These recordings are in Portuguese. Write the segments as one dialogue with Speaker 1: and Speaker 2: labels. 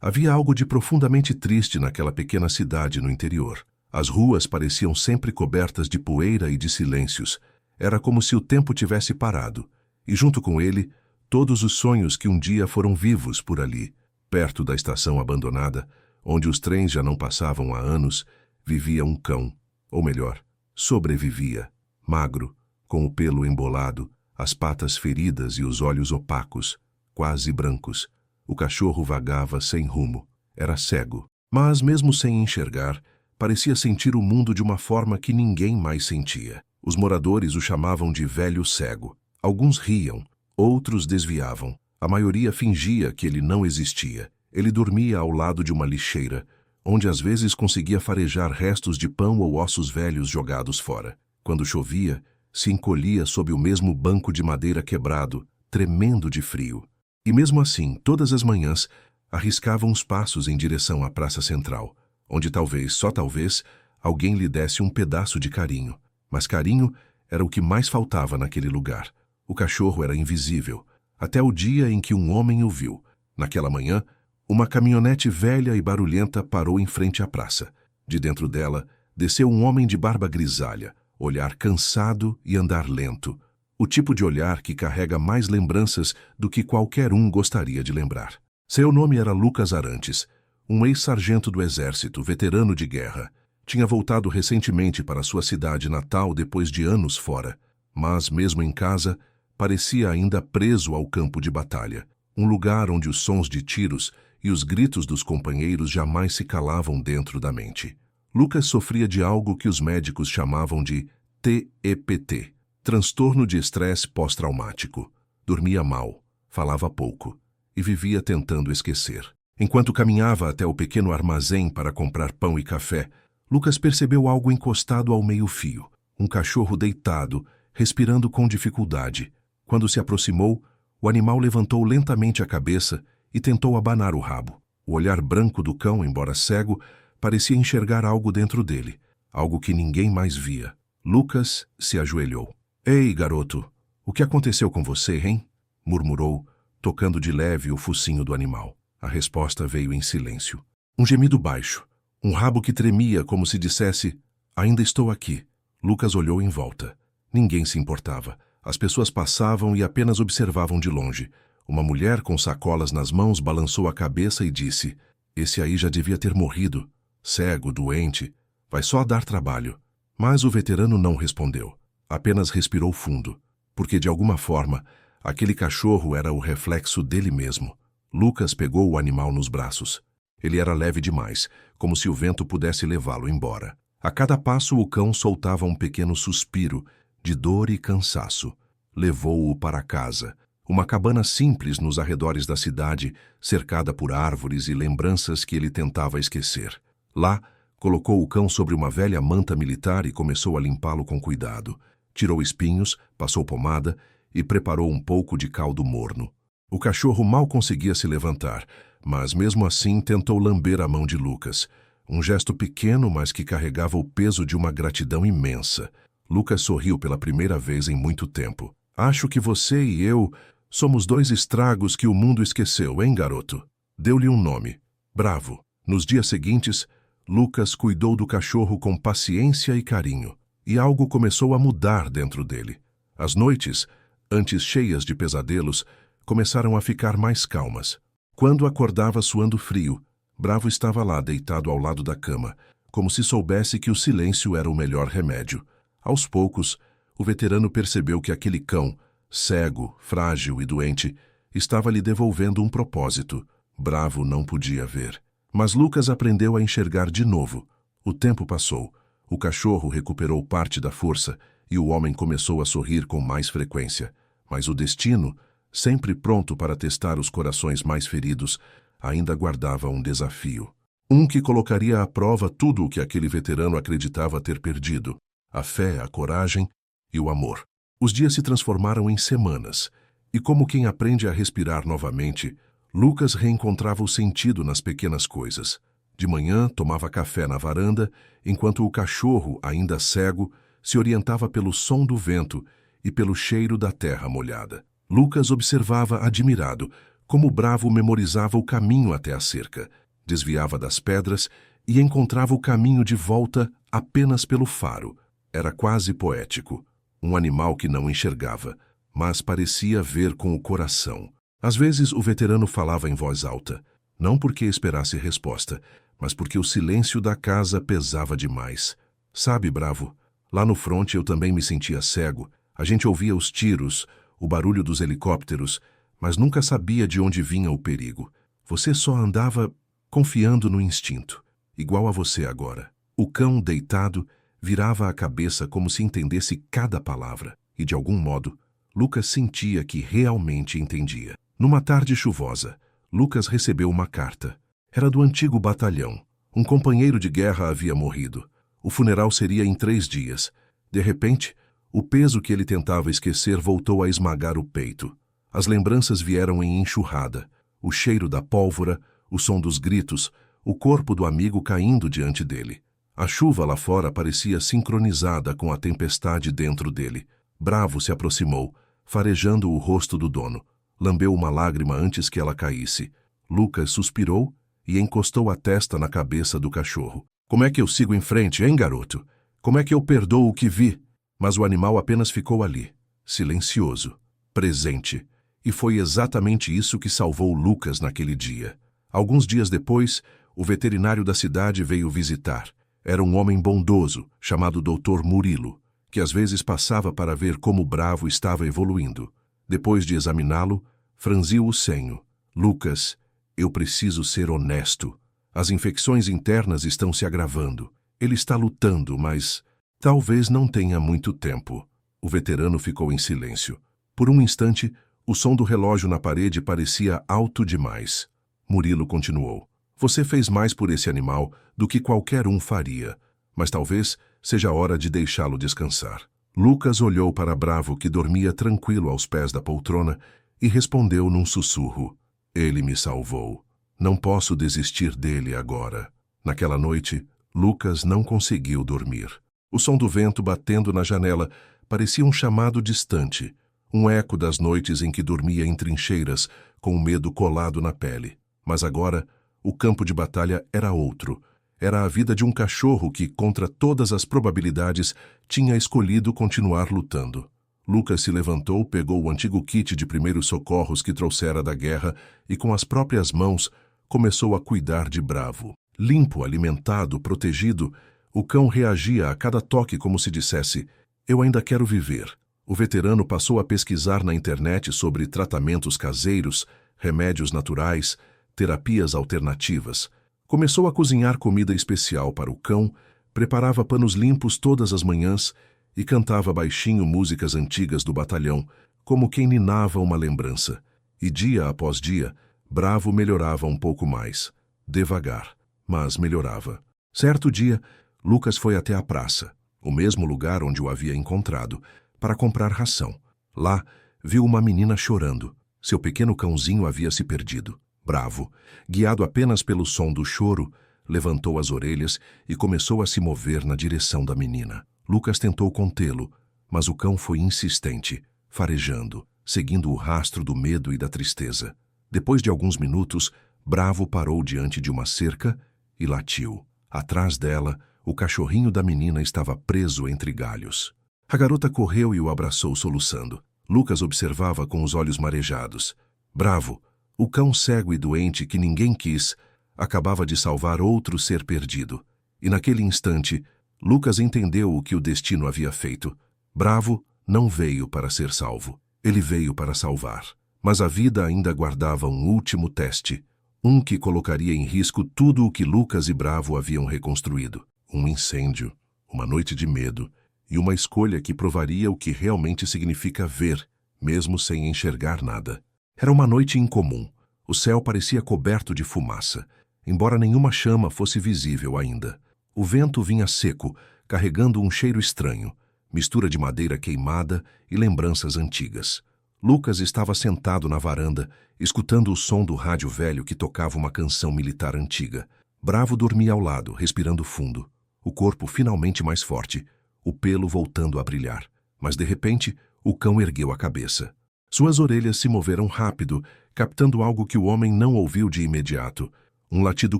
Speaker 1: Havia algo de profundamente triste naquela pequena cidade no interior. As ruas pareciam sempre cobertas de poeira e de silêncios. Era como se o tempo tivesse parado, e junto com ele, todos os sonhos que um dia foram vivos por ali. Perto da estação abandonada, onde os trens já não passavam há anos, vivia um cão, ou melhor, sobrevivia, magro, com o pelo embolado, as patas feridas e os olhos opacos, quase brancos. O cachorro vagava sem rumo. Era cego, mas mesmo sem enxergar, parecia sentir o mundo de uma forma que ninguém mais sentia. Os moradores o chamavam de velho cego. Alguns riam, outros desviavam. A maioria fingia que ele não existia. Ele dormia ao lado de uma lixeira, onde às vezes conseguia farejar restos de pão ou ossos velhos jogados fora. Quando chovia, se encolhia sob o mesmo banco de madeira quebrado, tremendo de frio. E mesmo assim, todas as manhãs, arriscava uns passos em direção à praça central, onde talvez, só talvez, alguém lhe desse um pedaço de carinho. Mas carinho era o que mais faltava naquele lugar. O cachorro era invisível, até o dia em que um homem o viu. Naquela manhã, uma caminhonete velha e barulhenta parou em frente à praça. De dentro dela, desceu um homem de barba grisalha, olhar cansado e andar lento. O tipo de olhar que carrega mais lembranças do que qualquer um gostaria de lembrar. Seu nome era Lucas Arantes, um ex-sargento do exército, veterano de guerra. Tinha voltado recentemente para sua cidade natal depois de anos fora, mas mesmo em casa, parecia ainda preso ao campo de batalha, um lugar onde os sons de tiros e os gritos dos companheiros jamais se calavam dentro da mente. Lucas sofria de algo que os médicos chamavam de TEPT, transtorno de estresse pós-traumático. Dormia mal, falava pouco e vivia tentando esquecer. Enquanto caminhava até o pequeno armazém para comprar pão e café, Lucas percebeu algo encostado ao meio-fio, um cachorro deitado, respirando com dificuldade. Quando se aproximou, o animal levantou lentamente a cabeça e tentou abanar o rabo. O olhar branco do cão, embora cego, parecia enxergar algo dentro dele, algo que ninguém mais via. Lucas se ajoelhou. "Ei, garoto, o que aconteceu com você, hein?" murmurou, tocando de leve o focinho do animal. A resposta veio em silêncio. Um gemido baixo, um rabo que tremia como se dissesse, "Ainda estou aqui." Lucas olhou em volta. Ninguém se importava. As pessoas passavam e apenas observavam de longe. Uma mulher com sacolas nas mãos balançou a cabeça e disse, "Esse aí já devia ter morrido. Cego, doente. Vai só dar trabalho." Mas o veterano não respondeu. Apenas respirou fundo, porque de alguma forma, aquele cachorro era o reflexo dele mesmo. Lucas pegou o animal nos braços. Ele era leve demais, como se o vento pudesse levá-lo embora. A cada passo o cão soltava um pequeno suspiro, de dor e cansaço. Levou-o para casa, uma cabana simples nos arredores da cidade, cercada por árvores e lembranças que ele tentava esquecer. Lá, colocou o cão sobre uma velha manta militar e começou a limpá-lo com cuidado. Tirou espinhos, passou pomada e preparou um pouco de caldo morno. O cachorro mal conseguia se levantar, mas mesmo assim tentou lamber a mão de Lucas. Um gesto pequeno, mas que carregava o peso de uma gratidão imensa. Lucas sorriu pela primeira vez em muito tempo. "Acho que você e eu somos dois estragos que o mundo esqueceu, hein, garoto?" Deu-lhe um nome, Bravo. Nos dias seguintes, Lucas cuidou do cachorro com paciência e carinho, e algo começou a mudar dentro dele. As noites, antes cheias de pesadelos, começaram a ficar mais calmas. Quando acordava suando frio, Bravo estava lá deitado ao lado da cama, como se soubesse que o silêncio era o melhor remédio. Aos poucos, o veterano percebeu que aquele cão, cego, frágil e doente, estava lhe devolvendo um propósito. Bravo não podia ver. Mas Lucas aprendeu a enxergar de novo. O tempo passou. O cachorro recuperou parte da força e o homem começou a sorrir com mais frequência. Mas o destino, sempre pronto para testar os corações mais feridos, ainda guardava um desafio. Um que colocaria à prova tudo o que aquele veterano acreditava ter perdido: a fé, a coragem e o amor. Os dias se transformaram em semanas, e como quem aprende a respirar novamente, Lucas reencontrava o sentido nas pequenas coisas. De manhã, tomava café na varanda, enquanto o cachorro, ainda cego, se orientava pelo som do vento e pelo cheiro da terra molhada. Lucas observava admirado Como Bravo memorizava o caminho até a cerca, desviava das pedras e encontrava o caminho de volta apenas pelo faro. Era quase poético. Um animal que não enxergava, mas parecia ver com o coração. Às vezes o veterano falava em voz alta, não porque esperasse resposta, mas porque o silêncio da casa pesava demais. Sabe, Bravo, lá no fronte eu também me sentia cego. A gente ouvia os tiros, o barulho dos helicópteros, mas nunca sabia de onde vinha o perigo. Você só andava confiando no instinto, igual a você agora. O cão, deitado, virava a cabeça como se entendesse cada palavra, e de algum modo, Lucas sentia que realmente entendia. Numa tarde chuvosa, Lucas recebeu uma carta. Era do antigo batalhão. Um companheiro de guerra havia morrido. O funeral seria em 3 dias. De repente, o peso que ele tentava esquecer voltou a esmagar o peito. As lembranças vieram em enxurrada. O cheiro da pólvora, o som dos gritos, o corpo do amigo caindo diante dele. A chuva lá fora parecia sincronizada com a tempestade dentro dele. Bravo se aproximou, farejando o rosto do dono. Lambeu uma lágrima antes que ela caísse. Lucas suspirou e encostou a testa na cabeça do cachorro. Como é que eu sigo em frente, hein, garoto? Como é que eu perdoo o que vi? Mas o animal apenas ficou ali, silencioso, presente. E foi exatamente isso que salvou Lucas naquele dia. Alguns dias depois, o veterinário da cidade veio visitar. Era um homem bondoso, chamado Dr. Murilo, que às vezes passava para ver como Bravo estava evoluindo. Depois de examiná-lo, franziu o senho. Lucas, eu preciso ser honesto. As infecções internas estão se agravando. Ele está lutando, mas talvez não tenha muito tempo. O veterano ficou em silêncio. Por um instante, o som do relógio na parede parecia alto demais. Murilo continuou. Você fez mais por esse animal do que qualquer um faria, mas talvez seja a hora de deixá-lo descansar. Lucas olhou para Bravo, que dormia tranquilo aos pés da poltrona, e respondeu num sussurro. Ele me salvou. Não posso desistir dele agora. Naquela noite, Lucas não conseguiu dormir. O som do vento batendo na janela parecia um chamado distante, um eco das noites em que dormia em trincheiras, com o medo colado na pele. Mas agora, o campo de batalha era outro. Era a vida de um cachorro que, contra todas as probabilidades, tinha escolhido continuar lutando. Lucas se levantou, pegou o antigo kit de primeiros socorros que trouxera da guerra e, com as próprias mãos, começou a cuidar de Bravo. Limpo, alimentado, protegido, o cão reagia a cada toque como se dissesse, eu ainda quero viver. O veterano passou a pesquisar na internet sobre tratamentos caseiros, remédios naturais, terapias alternativas. Começou a cozinhar comida especial para o cão, preparava panos limpos todas as manhãs e cantava baixinho músicas antigas do batalhão, como quem ninava uma lembrança. E dia após dia, Bravo melhorava um pouco mais. Devagar, mas melhorava. Certo dia, Lucas foi até a praça, o mesmo lugar onde o havia encontrado, para comprar ração. Lá, viu uma menina chorando. Seu pequeno cãozinho havia se perdido. Bravo, guiado apenas pelo som do choro, levantou as orelhas e começou a se mover na direção da menina. Lucas tentou contê-lo, mas o cão foi insistente, farejando, seguindo o rastro do medo e da tristeza. Depois de alguns minutos, Bravo parou diante de uma cerca e latiu. Atrás dela, o cachorrinho da menina estava preso entre galhos. A garota correu e o abraçou soluçando. Lucas observava com os olhos marejados. Bravo, o cão cego e doente que ninguém quis, acabava de salvar outro ser perdido. E naquele instante, Lucas entendeu o que o destino havia feito. Bravo não veio para ser salvo. Ele veio para salvar. Mas a vida ainda guardava um último teste. Um que colocaria em risco tudo o que Lucas e Bravo haviam reconstruído. Um incêndio, uma noite de medo e uma escolha que provaria o que realmente significa ver, mesmo sem enxergar nada. Era uma noite incomum. O céu parecia coberto de fumaça, embora nenhuma chama fosse visível ainda. O vento vinha seco, carregando um cheiro estranho, mistura de madeira queimada e lembranças antigas. Lucas estava sentado na varanda, escutando o som do rádio velho que tocava uma canção militar antiga. Bravo dormia ao lado, respirando fundo, o corpo finalmente mais forte, o pelo voltando a brilhar. Mas de repente, o cão ergueu a cabeça. Suas orelhas se moveram rápido, captando algo que o homem não ouviu de imediato. Um latido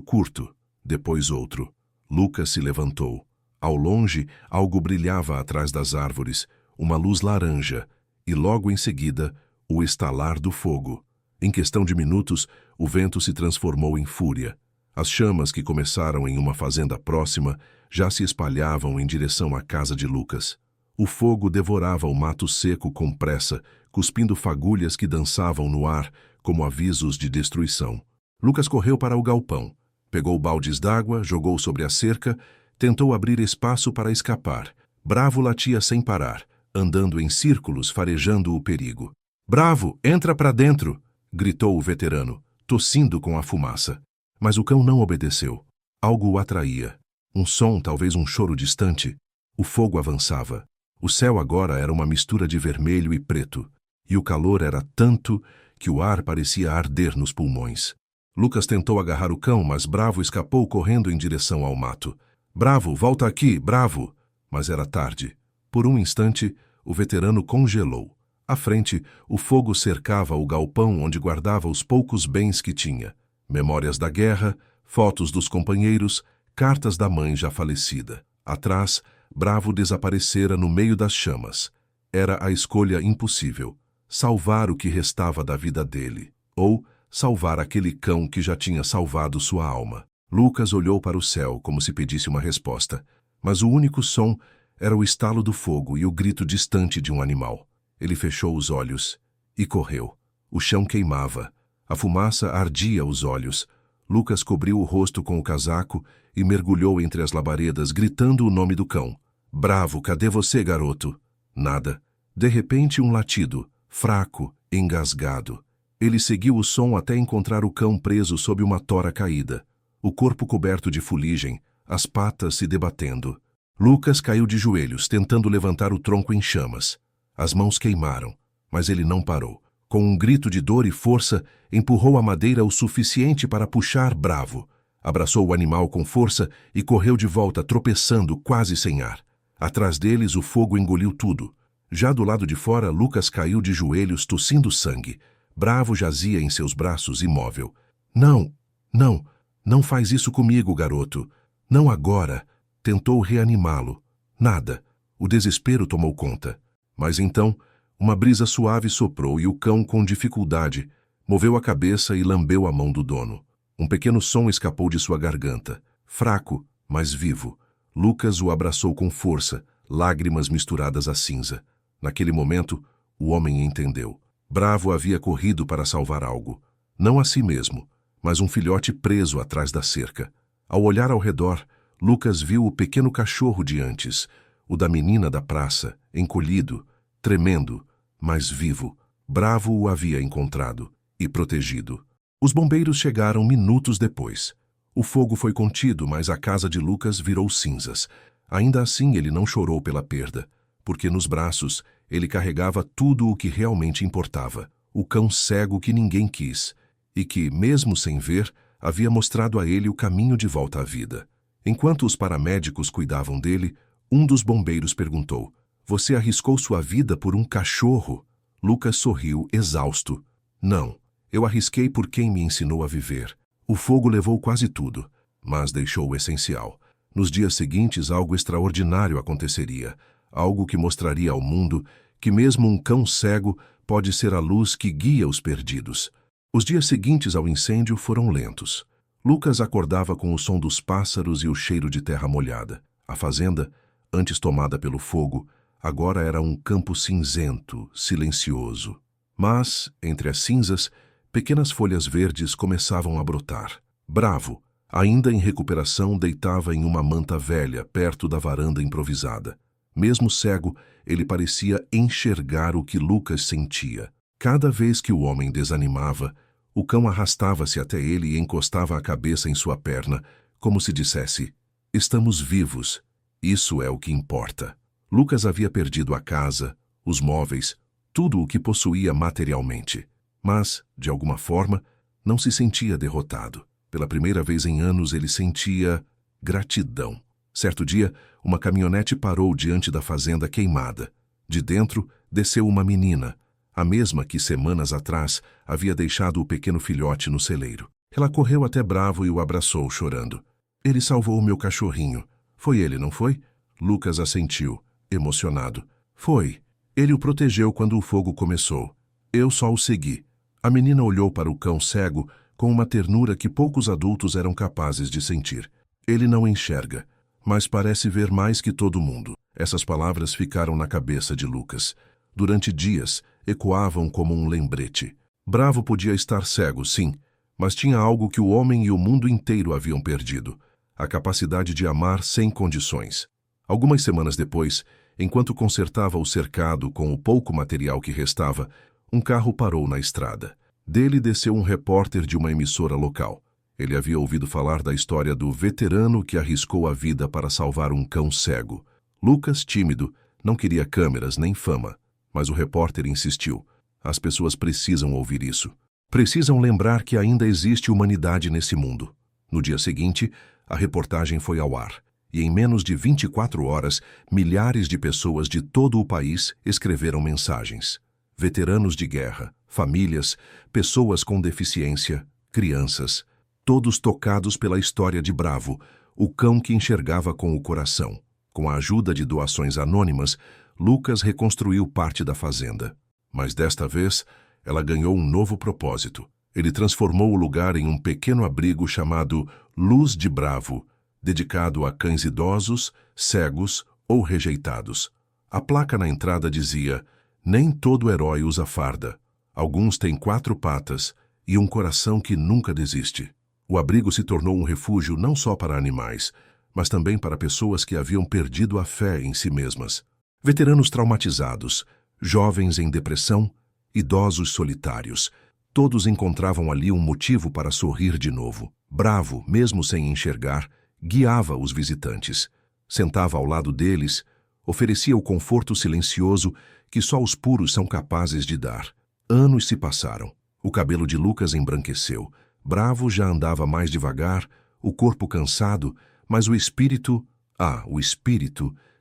Speaker 1: curto, depois outro. Lucas se levantou. Ao longe, algo brilhava atrás das árvores, uma luz laranja, e logo em seguida, o estalar do fogo. Em questão de minutos, o vento se transformou em fúria. As chamas que começaram em uma fazenda próxima já se espalhavam em direção à casa de Lucas. O fogo devorava o mato seco com pressa, cuspindo fagulhas que dançavam no ar como avisos de destruição. Lucas correu para o galpão. Pegou baldes d'água, jogou sobre a cerca, tentou abrir espaço para escapar. Bravo latia sem parar, andando em círculos, farejando o perigo. "Bravo, entra para dentro!" gritou o veterano, tossindo com a fumaça. Mas o cão não obedeceu. Algo o atraía. Um som, talvez um choro distante. O fogo avançava. O céu agora era uma mistura de vermelho e preto. E o calor era tanto que o ar parecia arder nos pulmões. Lucas tentou agarrar o cão, mas Bravo escapou correndo em direção ao mato. "Bravo, volta aqui, Bravo!" Mas era tarde. Por um instante, o veterano congelou. À frente, o fogo cercava o galpão onde guardava os poucos bens que tinha. Memórias da guerra, fotos dos companheiros, cartas da mãe já falecida. Atrás, Bravo desaparecera no meio das chamas. Era a escolha impossível: salvar o que restava da vida dele, ou salvar aquele cão que já tinha salvado sua alma. Lucas olhou para o céu como se pedisse uma resposta, mas o único som era o estalo do fogo e o grito distante de um animal. Ele fechou os olhos e correu. O chão queimava. A fumaça ardia os olhos. Lucas cobriu o rosto com o casaco e mergulhou entre as labaredas, gritando o nome do cão. "Bravo, cadê você, garoto?" Nada. De repente, um latido, fraco, engasgado. Ele seguiu o som até encontrar o cão preso sob uma tora caída, o corpo coberto de fuligem, as patas se debatendo. Lucas caiu de joelhos, tentando levantar o tronco em chamas. As mãos queimaram, mas ele não parou. Com um grito de dor e força, empurrou a madeira o suficiente para puxar Bravo. Abraçou o animal com força e correu de volta, tropeçando, quase sem ar. Atrás deles, o fogo engoliu tudo. Já do lado de fora, Lucas caiu de joelhos, tossindo sangue. Bravo jazia em seus braços, imóvel. "Não, não, não faz isso comigo, garoto. Não agora." Tentou reanimá-lo. Nada. O desespero tomou conta. Mas então, uma brisa suave soprou e o cão, com dificuldade, moveu a cabeça e lambeu a mão do dono. Um pequeno som escapou de sua garganta. Fraco, mas vivo. Lucas o abraçou com força, lágrimas misturadas à cinza. Naquele momento, o homem entendeu. Bravo havia corrido para salvar algo. Não a si mesmo, mas um filhote preso atrás da cerca. Ao olhar ao redor, Lucas viu o pequeno cachorro de antes, o da menina da praça, encolhido, tremendo, mas vivo. Bravo o havia encontrado e protegido. Os bombeiros chegaram minutos depois. O fogo foi contido, mas a casa de Lucas virou cinzas. Ainda assim, ele não chorou pela perda, porque nos braços ele carregava tudo o que realmente importava: o cão cego que ninguém quis, e que, mesmo sem ver, havia mostrado a ele o caminho de volta à vida. Enquanto os paramédicos cuidavam dele, um dos bombeiros perguntou: "Você arriscou sua vida por um cachorro?" Lucas sorriu, exausto. "Não, eu arrisquei por quem me ensinou a viver." O fogo levou quase tudo, mas deixou o essencial. Nos dias seguintes, algo extraordinário aconteceria, algo que mostraria ao mundo que mesmo um cão cego pode ser a luz que guia os perdidos. Os dias seguintes ao incêndio foram lentos. Lucas acordava com o som dos pássaros e o cheiro de terra molhada. A fazenda, antes tomada pelo fogo, agora era um campo cinzento, silencioso. Mas, entre as cinzas, pequenas folhas verdes começavam a brotar. Bravo, ainda em recuperação, deitava em uma manta velha, perto da varanda improvisada. Mesmo cego, ele parecia enxergar o que Lucas sentia. Cada vez que o homem desanimava, o cão arrastava-se até ele e encostava a cabeça em sua perna, como se dissesse: "Estamos vivos. Isso é o que importa." Lucas havia perdido a casa, os móveis, tudo o que possuía materialmente. Mas, de alguma forma, não se sentia derrotado. Pela primeira vez em anos, ele sentia gratidão. Certo dia, uma caminhonete parou diante da fazenda queimada. De dentro, desceu uma menina. a mesma que semanas atrás havia deixado o pequeno filhote no celeiro. Ela correu até Bravo e o abraçou, chorando. Ele salvou o meu cachorrinho. Foi ele, não foi? Lucas assentiu, emocionado. Foi. Ele o protegeu quando o fogo começou. Eu só o segui. A menina olhou para o cão cego com uma ternura que poucos adultos eram capazes de sentir. Ele não enxerga, mas parece ver mais que todo mundo. Essas palavras ficaram na cabeça de Lucas. Durante dias, ecoavam como um lembrete. Bravo podia estar cego, sim, mas tinha algo que o homem e o mundo inteiro haviam perdido: a capacidade de amar sem condições. Algumas semanas depois, enquanto consertava o cercado com o pouco material que restava, um carro parou na estrada. Dele desceu um repórter de uma emissora local. Ele havia ouvido falar da história do veterano que arriscou a vida para salvar um cão cego. Lucas, tímido, não queria câmeras nem fama, mas o repórter insistiu. As pessoas precisam ouvir isso. Precisam lembrar que ainda existe humanidade nesse mundo. No dia seguinte, a reportagem foi ao ar, e em menos de 24 horas, milhares de pessoas de todo o país escreveram mensagens. Veteranos de guerra, famílias, pessoas com deficiência, crianças, todos tocados pela história de Bravo, o cão que enxergava com o coração. Com a ajuda de doações anônimas, Lucas reconstruiu parte da fazenda. Mas desta vez, ela ganhou um novo propósito. Ele transformou o lugar em um pequeno abrigo chamado Luz de Bravo, dedicado a cães idosos, cegos ou rejeitados. A placa na entrada dizia: "Nem todo herói usa farda. Alguns têm 4 patas e um coração que nunca desiste." O abrigo se tornou um refúgio não só para animais, mas também para pessoas que haviam perdido a fé em si mesmas. Veteranos traumatizados, jovens em depressão, idosos solitários, todos encontravam ali um motivo para sorrir de novo. Bravo, mesmo sem enxergar, guiava os visitantes. Sentava ao lado deles, oferecia o conforto silencioso que só os puros são capazes de dar. Anos se passaram. O cabelo de Lucas embranqueceu. Bravo já andava mais devagar, o corpo cansado, mas o espírito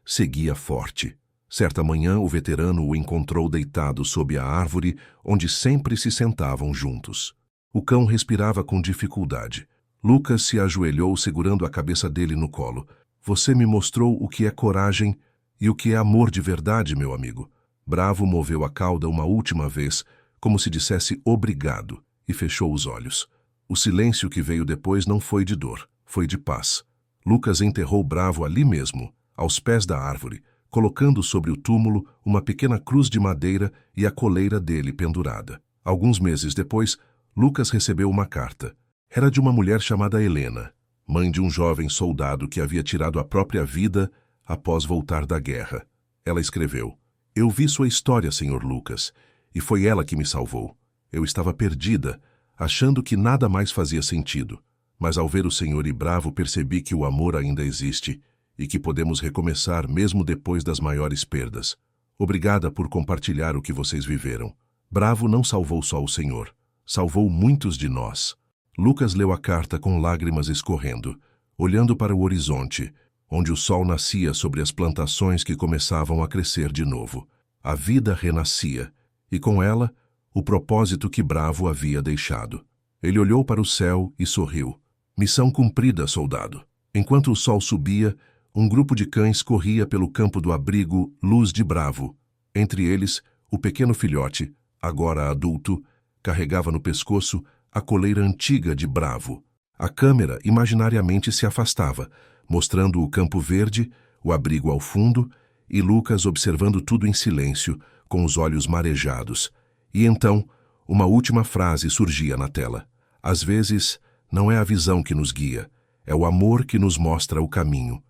Speaker 1: seguia forte. Certa manhã, o veterano o encontrou deitado sob a árvore onde sempre se sentavam juntos. O cão respirava com dificuldade. Lucas se ajoelhou segurando a cabeça dele no colo. "Você me mostrou o que é coragem e o que é amor de verdade, meu amigo." Bravo moveu a cauda uma última vez, como se dissesse obrigado, e fechou os olhos. O silêncio que veio depois não foi de dor, foi de paz. Lucas enterrou Bravo ali mesmo, aos pés da árvore, colocando sobre o túmulo uma pequena cruz de madeira e a coleira dele pendurada. Alguns meses depois, Lucas recebeu uma carta. Era de uma mulher chamada Helena, mãe de um jovem soldado que havia tirado a própria vida após voltar da guerra. Ela escreveu: "Eu vi sua história, Sr. Lucas, e foi ela que me salvou. Eu estava perdida, achando que nada mais fazia sentido. Mas ao ver o Senhor e Bravo percebi que o amor ainda existe e que podemos recomeçar mesmo depois das maiores perdas. Obrigada por compartilhar o que vocês viveram. Bravo não salvou só o Senhor, salvou muitos de nós." Lucas leu a carta com lágrimas escorrendo, olhando para o horizonte, onde o sol nascia sobre as plantações que começavam a crescer de novo. A vida renascia, e com ela, o propósito que Bravo havia deixado. Ele olhou para o céu e sorriu. "Missão cumprida, soldado." Enquanto o sol subia, um grupo de cães corria pelo campo do abrigo Luz de Bravo. Entre eles, o pequeno filhote, agora adulto, carregava no pescoço a coleira antiga de Bravo. A câmera imaginariamente se afastava, mostrando o campo verde, o abrigo ao fundo, e Lucas observando tudo em silêncio, com os olhos marejados. E então, uma última frase surgia na tela: "Às vezes, não é a visão que nos guia, é o amor que nos mostra o caminho."